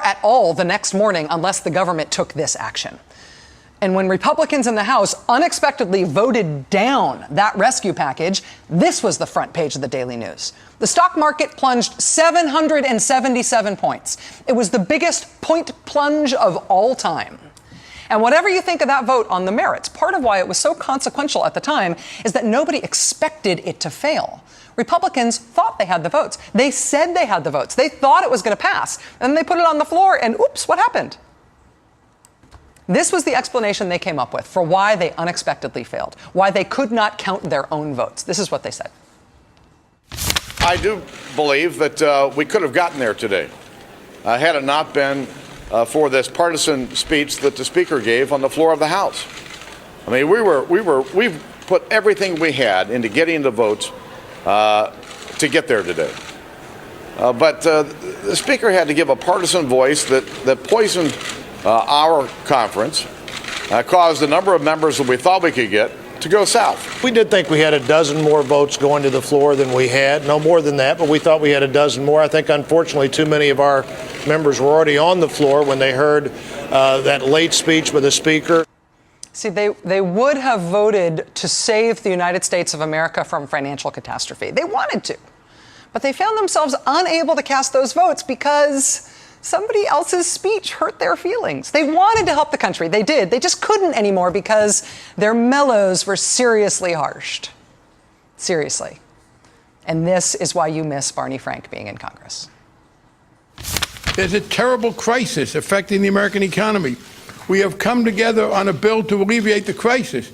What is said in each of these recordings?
at all the next morning unless the government took this action. And when Republicans in the House unexpectedly voted down that rescue package, this was the front page of the Daily News. The stock market plunged 777 points. It was the biggest point plunge of all time. And whatever you think of that vote on the merits, part of why it was so consequential at the time is that nobody expected it to fail. Republicans thought they had the votes. They said they had the votes. They thought it was going to pass. And then they put it on the floor and oops, what happened? This was the explanation they came up with for why they unexpectedly failed, why they could not count their own votes. This is what they said. I do believe that we could have gotten there today had it not been for this partisan speech that the Speaker gave on the floor of the House. I mean, we've put everything we had into getting the votes to get there today. But the Speaker had to give a partisan voice that poisoned our conference, caused the number of members that we thought we could get to go south. We did think we had a dozen more votes going to the floor than we had. No more than that, but we thought we had a dozen more. I think, unfortunately, too many of our members were already on the floor when they heard that late speech with the Speaker. See, they would have voted to save the United States of America from financial catastrophe. They wanted to, but they found themselves unable to cast those votes because somebody else's speech hurt their feelings. They wanted to help the country. They did. They just couldn't anymore because their mellows were seriously harshed. Seriously. And this is why you miss Barney Frank being in Congress. There's a terrible crisis affecting the American economy. We have come together on a bill to alleviate the crisis.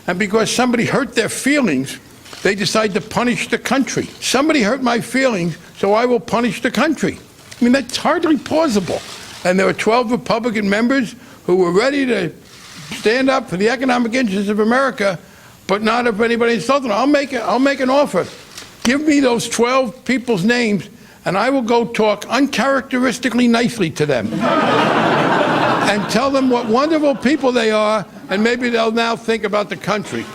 And because somebody hurt their feelings, they decide to punish the country. Somebody hurt my feelings, so I will punish the country. I mean, that's hardly plausible. And there were 12 Republican members who were ready to stand up for the economic interests of America, but not if anybody insulted them. I'll make an offer. Give me those 12 people's names, and I will go talk uncharacteristically nicely to them. And tell them what wonderful people they are, and maybe they'll now think about the country.